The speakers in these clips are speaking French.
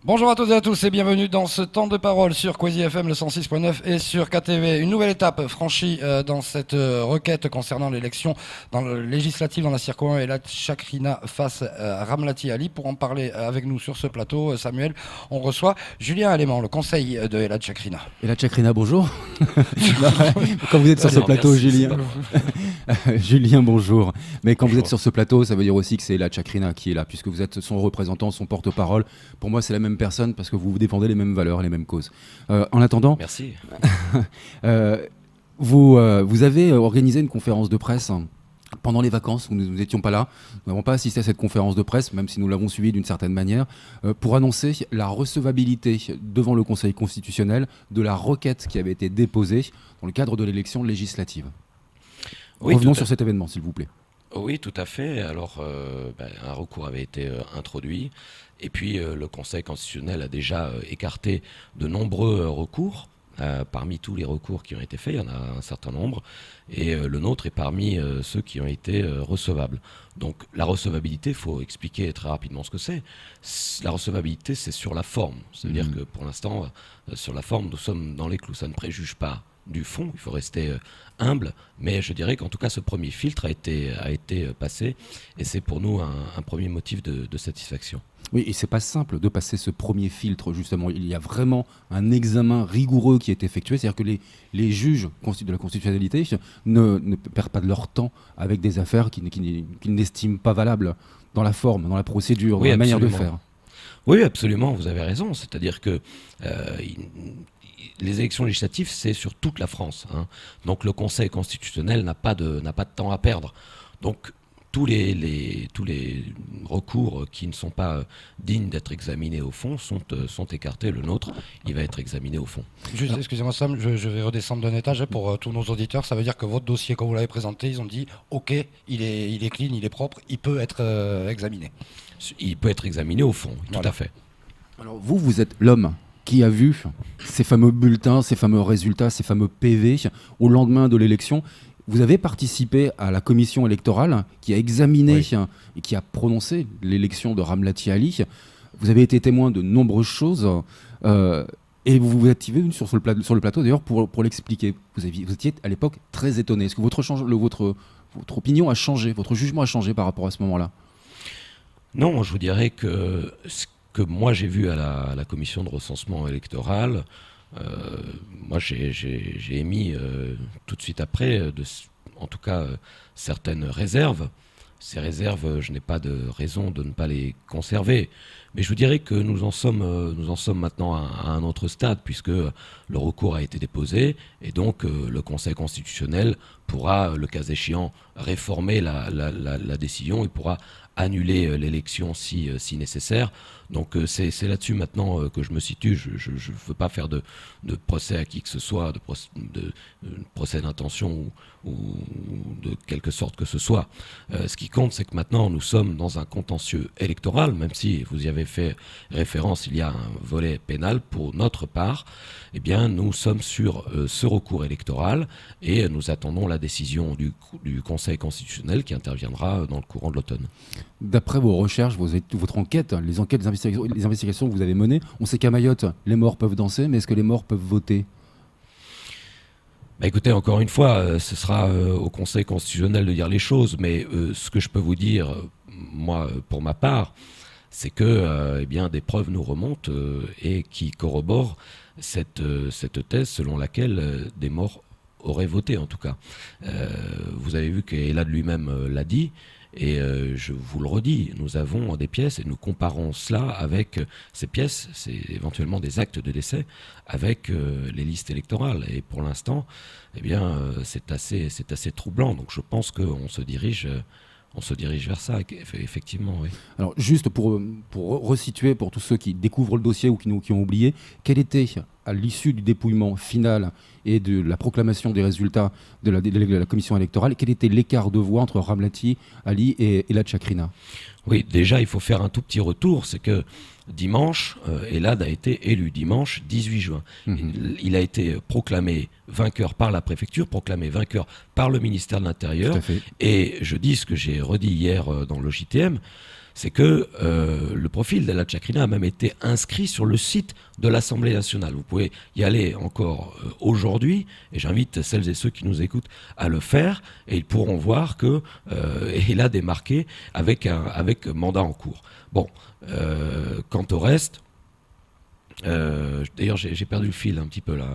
Bonjour à toutes et à tous et bienvenue dans ce temps de parole sur Kwezi FM le 106.9 et sur KTV. Une nouvelle étape franchie dans cette requête concernant l'élection dans le législatif dans la circon Elad Chakrina face à Ramlati Ali. Pour en parler avec nous sur ce plateau, Samuel, on reçoit Julien Alément, le conseil de Elad Chakrina. Elad Chakrina, bonjour. Quand vous êtes sur ce plateau, Julien. Julien, bonjour. Mais quand vous êtes sur ce plateau, ça veut dire aussi que c'est Elad Chakrina qui est là, puisque vous êtes son représentant, son porte-parole. Pour moi, c'est la même personne parce que vous défendez les mêmes valeurs, les mêmes causes. En attendant, merci. Vous avez organisé une conférence de presse pendant les vacances où nous n'étions pas là. Nous n'avons pas assisté à cette conférence de presse, même si nous l'avons suivie d'une certaine manière, pour annoncer la recevabilité devant le Conseil constitutionnel de la requête qui avait été déposée dans le cadre de l'élection législative. Oui, revenons sur cet événement, s'il vous plaît. Oui, tout à fait. Alors, un recours avait été introduit. Et puis, le Conseil constitutionnel a déjà écarté de nombreux recours. Parmi tous les recours qui ont été faits, il y en a un certain nombre. Et le nôtre est parmi ceux qui ont été recevables. Donc, la recevabilité, il faut expliquer très rapidement ce que c'est. La recevabilité, c'est sur la forme. C'est-à-dire que pour l'instant, sur la forme, nous sommes dans les clous. Ça ne préjuge pas du fond, il faut rester humble, mais je dirais qu'en tout cas ce premier filtre a été passé et c'est pour nous un premier motif de satisfaction. Oui, et c'est pas simple de passer ce premier filtre, justement. Il y a vraiment un examen rigoureux qui est effectué, c'est-à-dire que les juges de la constitutionnalité ne perdent pas de leur temps avec des affaires qu'ils n'estiment pas valables dans la forme, dans la procédure, oui, dans la absolument. manière de faire. Oui, absolument, vous avez raison, c'est-à-dire que les élections législatives, c'est sur toute la France. Donc le Conseil constitutionnel n'a pas de temps à perdre. Donc tous les recours qui ne sont pas dignes d'être examinés au fond sont écartés. Le nôtre, il va être examiné au fond. Juste, excusez-moi Sam, je vais redescendre d'un étage pour tous nos auditeurs. Ça veut dire que votre dossier, quand vous l'avez présenté, ils ont dit « Ok, il est clean, il est propre, il peut être examiné ». Il peut être examiné au fond, tout à fait. Alors vous êtes l'homme qui a vu ces fameux bulletins, ces fameux résultats, ces fameux PV au lendemain de l'élection. Vous avez participé à la commission électorale qui a examiné et qui a prononcé l'élection de Ramlati Ali. Vous avez été témoin de nombreuses choses et vous vous êtes venu sur le plateau d'ailleurs pour l'expliquer. Vous étiez à l'époque très étonné. Est-ce que votre opinion a changé, votre jugement a changé par rapport à ce moment-là ? Non, je vous dirais que ce que moi j'ai vu à la commission de recensement électoral, moi j'ai émis tout de suite après, en tout cas certaines réserves. Ces réserves, je n'ai pas de raison de ne pas les conserver. Mais je vous dirais que nous en sommes maintenant à un autre stade, puisque le recours a été déposé, et donc le Conseil constitutionnel pourra, le cas échéant, réformer la décision et pourra annuler l'élection si nécessaire. Donc c'est là-dessus maintenant que je me situe. Je ne veux pas faire de procès à qui que ce soit, de procès d'intention ou de quelque sorte que ce soit. Ce qui compte, c'est que maintenant nous sommes dans un contentieux électoral, même si vous y avez fait référence, il y a un volet pénal pour notre part. Eh bien, nous sommes sur ce recours électoral et nous attendons la décision du Conseil constitutionnel qui interviendra dans le courant de l'automne. D'après vos recherches, votre enquête, les investigations que vous avez menées, on sait qu'à Mayotte, les morts peuvent danser, mais est-ce que les morts peuvent voter ? Écoutez, encore une fois, ce sera au Conseil constitutionnel de dire les choses, mais ce que je peux vous dire, moi, pour ma part, c'est que des preuves nous remontent et qui corroborent cette thèse selon laquelle des morts auraient voté, en tout cas. Vous avez vu qu'Elad lui-même l'a dit, et je vous le redis, nous avons des pièces et nous comparons cela avec ces pièces, c'est éventuellement des actes de décès, avec les listes électorales. Et pour l'instant, c'est assez troublant. Donc je pense qu'on se dirige vers ça, effectivement. Oui. Alors juste pour resituer, pour tous ceux qui découvrent le dossier ou qui ont oublié, quel était, à l'issue du dépouillement final et de la proclamation des résultats de la commission électorale, quel était l'écart de voix entre Ramlati Ali et Elad Chakrina ? Oui, déjà, il faut faire un tout petit retour. C'est que dimanche, Elad a été élu dimanche 18 juin. Il a été proclamé vainqueur par la préfecture, proclamé vainqueur par le ministère de l'Intérieur. Tout à fait. Et je dis ce que j'ai redit hier dans le JTM, c'est que le profil d'Elad Chakrina a même été inscrit sur le site de l'Assemblée nationale. Vous pouvez y aller encore aujourd'hui, et j'invite celles et ceux qui nous écoutent à le faire, et ils pourront voir que Elad est marqué avec mandat en cours. Bon, quant au reste, d'ailleurs j'ai perdu le fil un petit peu là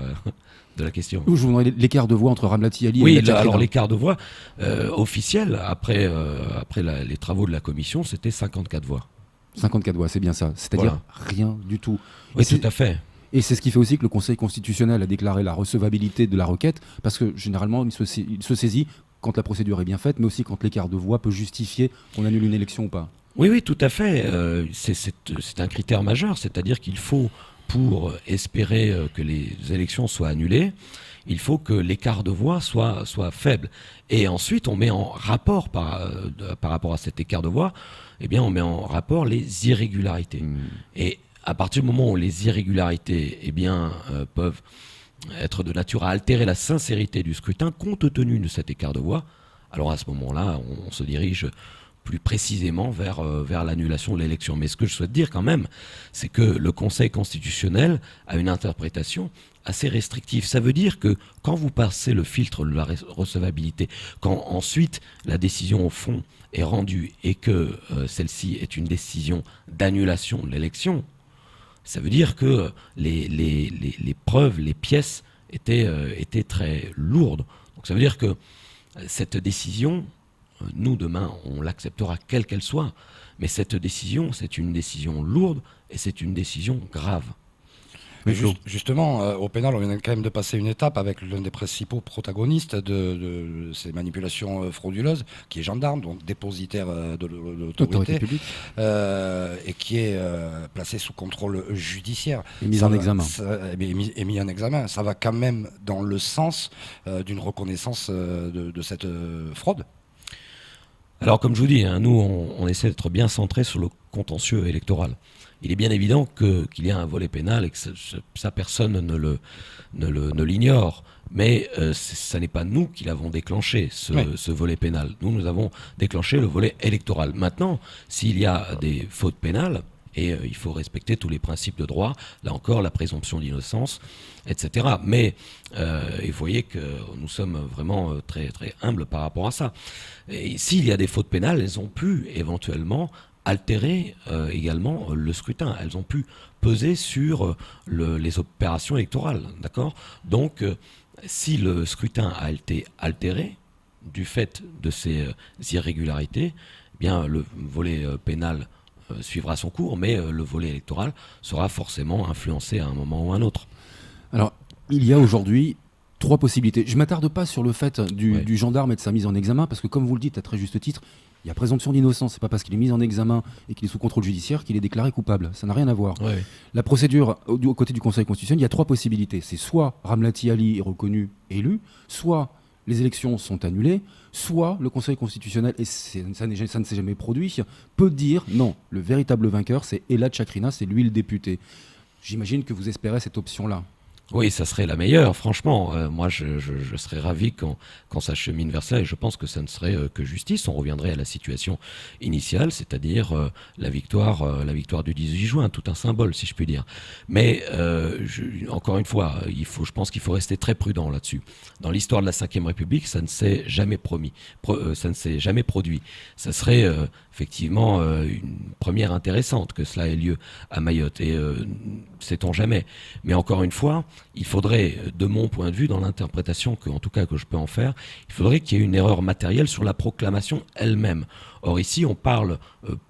de la question. Je vous demandais l'écart de voix entre Ramlati Ali et Oui, Elad Chakrina. alors l'écart de voix officiel après les travaux de la commission, c'était 54 voix. 54 voix, c'est bien ça. C'est-à-dire rien du tout. Oui, tout à fait. Et c'est ce qui fait aussi que le Conseil constitutionnel a déclaré la recevabilité de la requête, parce que généralement, il se saisit quand la procédure est bien faite, mais aussi quand l'écart de voix peut justifier qu'on annule une élection ou pas. Oui, tout à fait. C'est un critère majeur, c'est-à-dire qu'il faut, pour espérer que les élections soient annulées, il faut que l'écart de voix soit faible. Et ensuite, on met en rapport par rapport à cet écart de voix, eh bien, on met en rapport les irrégularités. Et à partir du moment où les irrégularités peuvent être de nature à altérer la sincérité du scrutin, compte tenu de cet écart de voix, alors à ce moment-là, on se dirige plus précisément vers l'annulation de l'élection. Mais ce que je souhaite dire quand même, c'est que le Conseil constitutionnel a une interprétation assez restrictive. Ça veut dire que quand vous passez le filtre de la recevabilité, quand ensuite la décision au fond est rendue et que celle-ci est une décision d'annulation de l'élection, ça veut dire que les preuves, les pièces étaient très lourdes. Donc ça veut dire que cette décision, nous, demain, on l'acceptera quelle qu'elle soit. Mais cette décision, c'est une décision lourde et c'est une décision grave. Mais justement, au pénal, on vient quand même de passer une étape avec l'un des principaux protagonistes de ces manipulations frauduleuses, qui est gendarme, donc dépositaire de l'autorité, et qui est placé sous contrôle judiciaire. Et mis en examen. Et mis en examen. Ça va quand même dans le sens d'une reconnaissance de cette fraude. Alors, comme je vous dis, nous, on essaie d'être bien centré sur le contentieux électoral. Il est bien évident qu'il y a un volet pénal et que ça personne ne l'ignore. Mais ça n'est pas nous qui l'avons déclenché, ce volet pénal. Nous avons déclenché le volet électoral. Maintenant, s'il y a des fautes pénales, et il faut respecter tous les principes de droit, là encore, la présomption d'innocence, etc. Mais vous voyez que nous sommes vraiment très, très humbles par rapport à ça. Et s'il y a des fautes pénales, elles ont pu éventuellement altérer également le scrutin. Elles ont pu peser sur les opérations électorales, d'accord ? Donc, si le scrutin a été altéré du fait de ces irrégularités, eh bien le volet pénal suivra son cours, mais le volet électoral sera forcément influencé à un moment ou à un autre. Alors, il y a aujourd'hui 3 possibilités. Je ne m'attarde pas sur le fait du gendarme et de sa mise en examen, parce que comme vous le dites à très juste titre, il y a présomption d'innocence. C'est pas parce qu'il est mis en examen et qu'il est sous contrôle judiciaire qu'il est déclaré coupable. Ça n'a rien à voir. Ouais. La procédure, au côté du Conseil constitutionnel, il y a 3 possibilités. C'est soit Ramlati Ali est reconnu élu, soit les élections sont annulées, soit le Conseil constitutionnel, et ça ne s'est jamais produit, peut dire non, le véritable vainqueur, c'est Elad Chakrina, c'est lui le député. J'imagine que vous espérez cette option-là. Oui, ça serait la meilleure, franchement. Moi, je serais ravi quand ça chemine vers ça, et je pense que ça ne serait que justice. On reviendrait à la situation initiale, c'est-à-dire la victoire du 18 juin, tout un symbole, si je puis dire. Mais, encore une fois, je pense qu'il faut rester très prudent là-dessus. Dans l'histoire de la Ve République, ça ne s'est jamais ça ne s'est jamais produit. Ça serait effectivement une première intéressante que cela ait lieu à Mayotte, et sait-on jamais. Mais encore une fois, il faudrait, de mon point de vue, dans l'interprétation en tout cas que je peux en faire, il faudrait qu'il y ait une erreur matérielle sur la proclamation elle-même. Or ici, on parle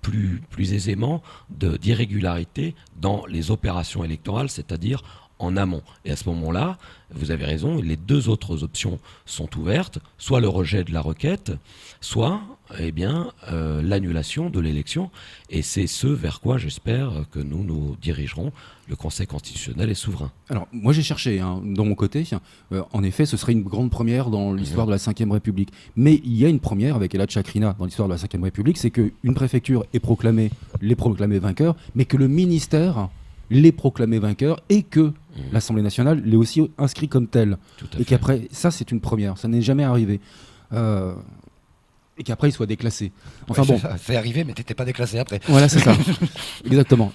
plus aisément d'irrégularité dans les opérations électorales, c'est-à-dire en amont. Et à ce moment-là, vous avez raison, les deux autres options sont ouvertes, soit le rejet de la requête, soit l'annulation de l'élection. Et c'est ce vers quoi j'espère que nous nous dirigerons. Le Conseil constitutionnel est souverain. Alors, moi j'ai cherché, de mon côté, en effet, ce serait une grande première dans l'histoire de la Ve République. Mais il y a une première avec Elad Chakrina dans l'histoire de la Ve République, c'est qu'une préfecture est proclamée, les proclamée vainqueurs, mais que le ministère les proclamé vainqueurs et que l'Assemblée nationale l'ait aussi inscrit comme tel. Et qu'après, ça c'est une première, ça n'est jamais arrivé. Et qu'après il soit déclassé. Enfin bon. C'est arrivé, mais t'étais pas déclassé après. Voilà, c'est ça. Exactement.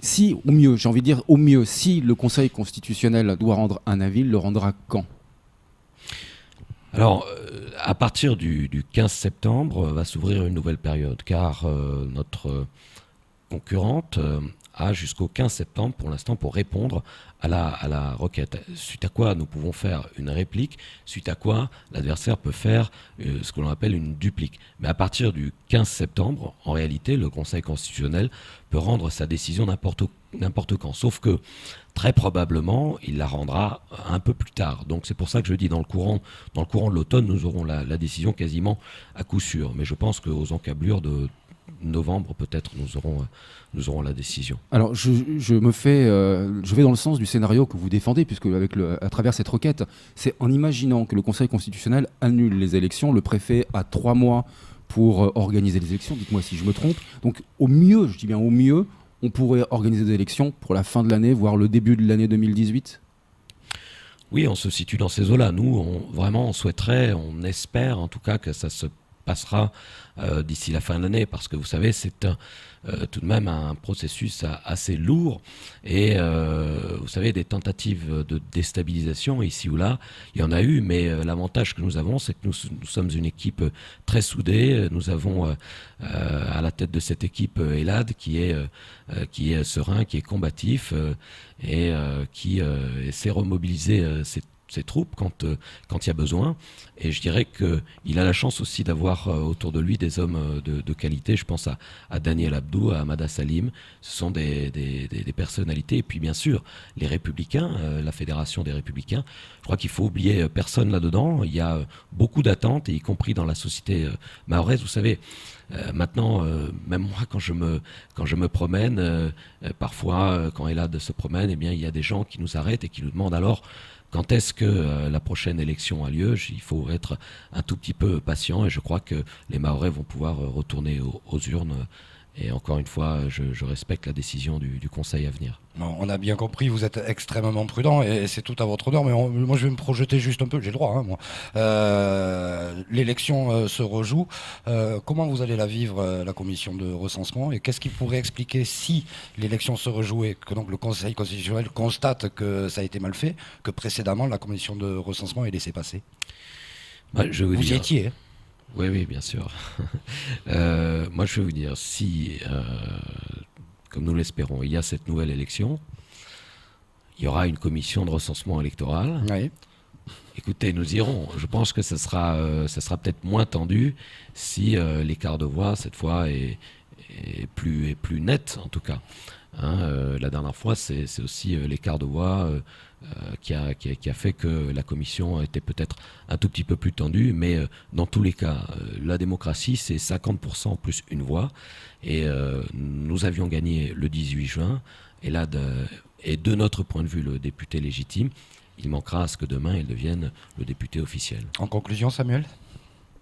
Si, au mieux, j'ai envie de dire, au mieux, si le Conseil constitutionnel doit rendre un avis, il le rendra quand ? Alors, à partir du 15 septembre, va s'ouvrir une nouvelle période, car notre concurrente a jusqu'au 15 septembre, pour l'instant, pour répondre à la requête. Suite à quoi nous pouvons faire une réplique, suite à quoi l'adversaire peut faire ce que l'on appelle une duplique. Mais à partir du 15 septembre, en réalité, le Conseil constitutionnel peut rendre sa décision n'importe quand. Sauf que, très probablement, il la rendra un peu plus tard. Donc c'est pour ça que je dis, dans le courant de l'automne, nous aurons la décision quasiment à coup sûr. Mais je pense qu'aux encablures de novembre, peut-être, nous aurons la décision. Alors, je vais dans le sens du scénario que vous défendez, puisque à travers cette requête, c'est en imaginant que le Conseil constitutionnel annule les élections, le préfet a 3 mois pour organiser les élections, dites-moi si je me trompe. Donc, au mieux, je dis bien au mieux, on pourrait organiser des élections pour la fin de l'année, voire le début de l'année 2018 ? Oui, on se situe dans ces eaux-là. Nous, on souhaiterait, on espère en tout cas que ça se passera d'ici la fin de l'année, parce que vous savez, c'est tout de même un processus assez lourd, et vous savez, des tentatives de déstabilisation ici ou là, il y en a eu, mais l'avantage que nous avons, c'est que nous sommes une équipe très soudée. Nous avons à la tête de cette équipe Elad qui est serein, qui est combatif, et qui essaie de remobiliser ses troupes quand il y a besoin. Et je dirais qu'il a la chance aussi d'avoir autour de lui des hommes de qualité. Je pense à Daniel Abdou, à Hamada Salim. Ce sont des personnalités. Et puis bien sûr, les Républicains, la Fédération des Républicains. Je crois qu'il faut oublier personne là-dedans. Il y a beaucoup d'attentes, y compris dans la société mahoraise. Vous savez, maintenant, même moi, quand je me promène, parfois, quand Elad se promène, eh bien, il y a des gens qui nous arrêtent et qui nous demandent alors quand est-ce que la prochaine élection a lieu. Il faut être un tout petit peu patient, et je crois que les Mahorais vont pouvoir retourner aux urnes. Et encore une fois, je respecte la décision du Conseil à venir. Bon, on a bien compris, vous êtes extrêmement prudent, et c'est tout à votre honneur, mais moi je vais me projeter juste un peu, j'ai le droit, moi. L'élection se rejoue. Comment vous allez la vivre, la commission de recensement, et qu'est-ce qui pourrait expliquer, si l'élection se rejoue et que donc le Conseil constitutionnel constate que ça a été mal fait, que précédemment la commission de recensement est laissée passer? Vous y étiez, hein? Oui, bien sûr. Moi, je vais vous dire, si, comme nous l'espérons, il y a cette nouvelle élection, il y aura une commission de recensement électoral. Oui. Écoutez, nous irons. Je pense que ça sera peut-être moins tendu si l'écart de voix, cette fois, est plus net, en tout cas. La dernière fois, c'est aussi l'écart de voix qui a fait que la commission était peut-être un tout petit peu plus tendue, mais dans tous les cas, la démocratie, c'est 50% plus une voix, et nous avions gagné le 18 juin, et là, et de notre point de vue, le député légitime, il manquera à ce que demain, il devienne le député officiel. En conclusion, Samuel ?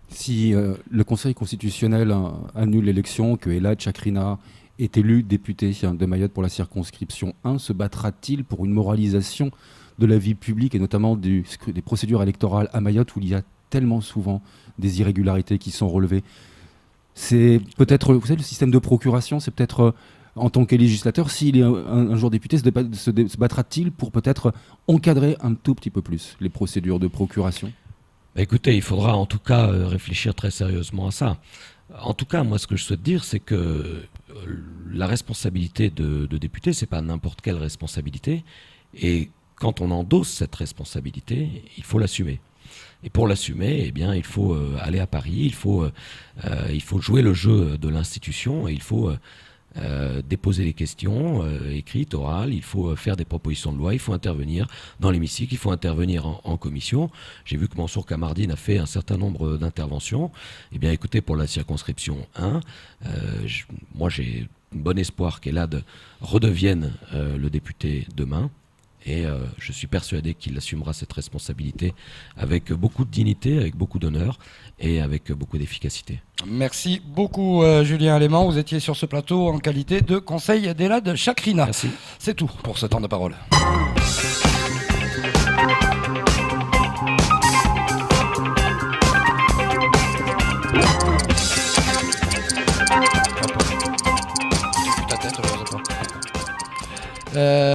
Si le Conseil constitutionnel annule l'élection, que Elad Chakrina est élu député de Mayotte pour la circonscription 1, se battra-t-il pour une moralisation de la vie publique, et notamment des procédures électorales à Mayotte, où il y a tellement souvent des irrégularités qui sont relevées? C'est peut-être, vous savez, le système de procuration, c'est peut-être, en tant que législateur, s'il est un jour député, se battra-t-il pour peut-être encadrer un tout petit peu plus les procédures de procuration? Écoutez, il faudra en tout cas réfléchir très sérieusement à ça. En tout cas, moi, ce que je souhaite dire, c'est que la responsabilité de député, c'est pas n'importe quelle responsabilité. Et quand on endosse cette responsabilité, il faut l'assumer. Et pour l'assumer, eh bien, il faut aller à Paris, il faut jouer le jeu de l'institution, et il faut déposer les questions écrites, orales, il faut faire des propositions de loi, il faut intervenir dans l'hémicycle, il faut intervenir en commission. J'ai vu que Mansour Kamardine a fait un certain nombre d'interventions. Eh bien écoutez, pour la circonscription 1, moi j'ai bon espoir qu'Elad redevienne le député demain. Et je suis persuadé qu'il assumera cette responsabilité avec beaucoup de dignité, avec beaucoup d'honneur et avec beaucoup d'efficacité. Merci beaucoup Julien Alément. Vous étiez sur ce plateau en qualité de conseil d'Elad Chakrina. Merci. C'est tout pour ce temps de parole. Ta tête, je sais pas.